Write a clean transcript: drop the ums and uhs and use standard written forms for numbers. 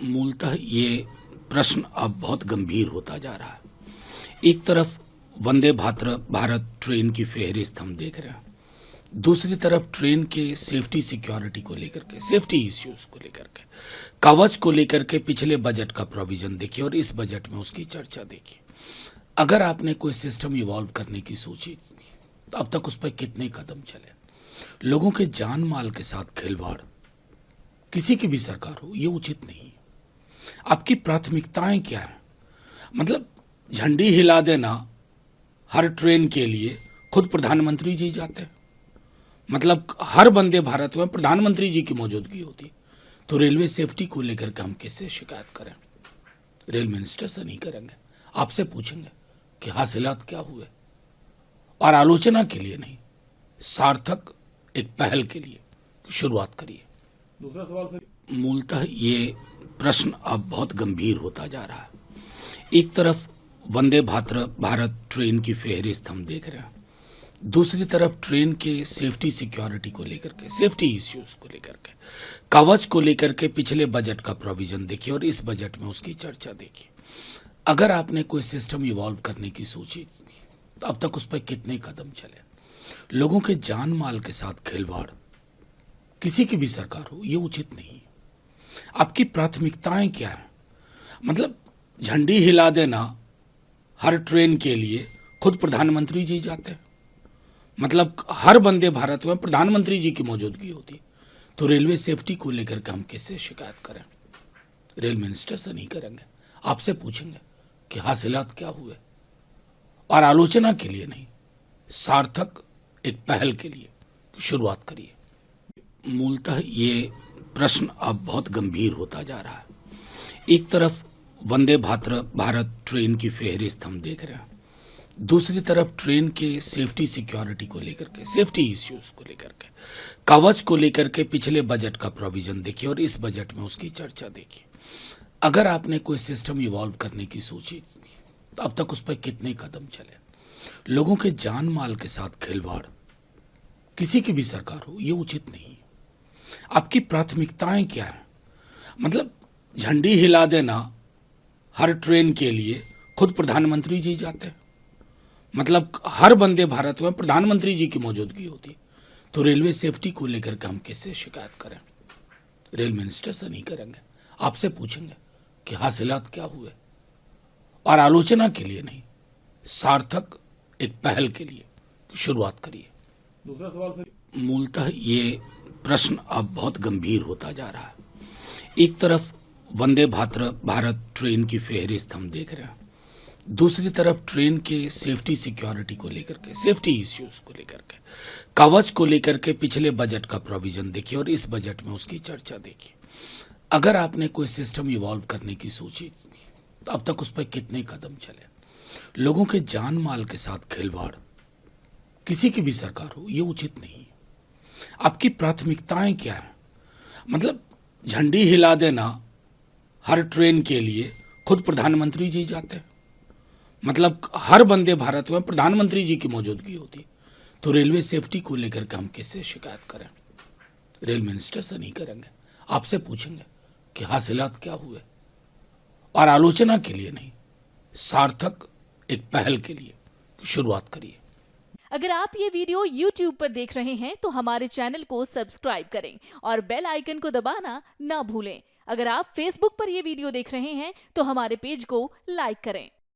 मूलतः ये प्रश्न अब बहुत गंभीर होता जा रहा है। एक तरफ वंदे भारत ट्रेन की फेहरिस्त हम देख रहे हैं, दूसरी तरफ ट्रेन के सेफ्टी सिक्योरिटी को लेकर के, सेफ्टी इश्यूज को लेकर के, कवच को लेकर के पिछले बजट का प्रोविजन देखिए और इस बजट में उसकी चर्चा देखिए। अगर आपने कोई सिस्टम इवॉल्व करने की सोची तो अब तक उस पर कितने कदम चले। लोगों के जान माल के साथ खिलवाड़ किसी की भी सरकार हो, ये उचित नहीं है। आपकी प्राथमिकताएं क्या है? मतलब झंडी हिला देना हर ट्रेन के लिए खुद प्रधानमंत्री जी जाते हैं, मतलब हर वंदे भारत में प्रधानमंत्री जी की मौजूदगी होती, तो रेलवे सेफ्टी को लेकर के हम किससे शिकायत करें? रेल मिनिस्टर से नहीं करेंगे, आपसे पूछेंगे कि हासिलात क्या हुए, और आलोचना के लिए नहीं, सार्थक एक पहल के लिए शुरुआत करिए। दूसरा सवाल सर, मूलतः ये प्रश्न अब बहुत गंभीर होता जा रहा है। एक तरफ वंदे भारत ट्रेन की फेहरिस्त हम देख रहे हैं, दूसरी तरफ ट्रेन के सेफ्टी सिक्योरिटी को लेकर के, सेफ्टी इश्यूज को लेकर के, कवच को लेकर के पिछले बजट का प्रोविजन देखिए और इस बजट में उसकी चर्चा देखिए। अगर आपने कोई सिस्टम इवॉल्व करने की सोची तो अब तक उस पर कितने कदम चले। लोगों के जान माल के साथ खिलवाड़ किसी की भी सरकार हो, ये उचित नहीं है। आपकी प्राथमिकताएं क्या है? मतलब झंडी हिला देना हर ट्रेन के लिए खुद प्रधानमंत्री जी जाते हैं, मतलब हर वंदे भारत में प्रधानमंत्री जी की मौजूदगी होती, तो रेलवे सेफ्टी को लेकर के हम किससे शिकायत करें? रेल मिनिस्टर से नहीं करेंगे, आपसे पूछेंगे कि हासिलात क्या हुए, और आलोचना के लिए नहीं, सार्थक एक पहल के लिए शुरुआत करिए। मूलतः ये प्रश्न अब बहुत गंभीर होता जा रहा है। एक तरफ वंदे भारत ट्रेन की फेहरिस्त हम देख रहे हैं, दूसरी तरफ ट्रेन के सेफ्टी सिक्योरिटी को लेकर के, सेफ्टी इश्यूज को लेकर के, कवच को लेकर के पिछले बजट का प्रोविजन देखिए और इस बजट में उसकी चर्चा देखिए। अगर आपने कोई सिस्टम इवॉल्व करने की सोची तो अब तक उस पर कितने कदम चले। लोगों के जान माल के साथ खिलवाड़ किसी की भी सरकार हो, ये उचित नहीं है। आपकी प्राथमिकताएं क्या है? मतलब झंडी हिला देना हर ट्रेन के लिए खुद प्रधानमंत्री जी जाते हैं, मतलब हर वंदे भारत में प्रधानमंत्री जी की मौजूदगी होती, तो रेलवे सेफ्टी को लेकर के हम किससे शिकायत करें? रेल मिनिस्टर से नहीं करेंगे, आपसे पूछेंगे कि हासिलात क्या हुए, और आलोचना के लिए नहीं, सार्थक एक पहल के लिए शुरुआत करिए। दूसरा सवाल सर, मूलतः ये प्रश्न अब बहुत गंभीर होता जा रहा है। एक तरफ वंदे भारत ट्रेन की फेहरिस्त हम देख रहे हैं, दूसरी तरफ ट्रेन के सेफ्टी सिक्योरिटी को लेकर के, सेफ्टी इश्यूज को लेकर के, कवच को लेकर के पिछले बजट का प्रोविजन देखिए और इस बजट में उसकी चर्चा देखिए। अगर आपने कोई सिस्टम इवॉल्व करने की सोची तो अब तक उस पर कितने कदम चले। लोगों के जान माल के साथ खिलवाड़ किसी की भी सरकार हो, ये उचित नहीं है। आपकी प्राथमिकताएं क्या है? मतलब झंडी हिला देना हर ट्रेन के लिए खुद प्रधानमंत्री जी जाते हैं, मतलब हर वंदे भारत में प्रधानमंत्री जी की मौजूदगी होती, तो रेलवे सेफ्टी को लेकर के हम किससे शिकायत करें? रेल मिनिस्टर से नहीं करेंगे, आपसे पूछेंगे कि हासिलात क्या हुए, और आलोचना के लिए नहीं, सार्थक एक पहल के लिए शुरुआत करिए। अगर आप ये वीडियो YouTube पर देख रहे हैं तो हमारे चैनल को सब्सक्राइब करें और बेल आइकन को दबाना ना भूलें। अगर आप Facebook पर ये वीडियो देख रहे हैं तो हमारे पेज को लाइक करें।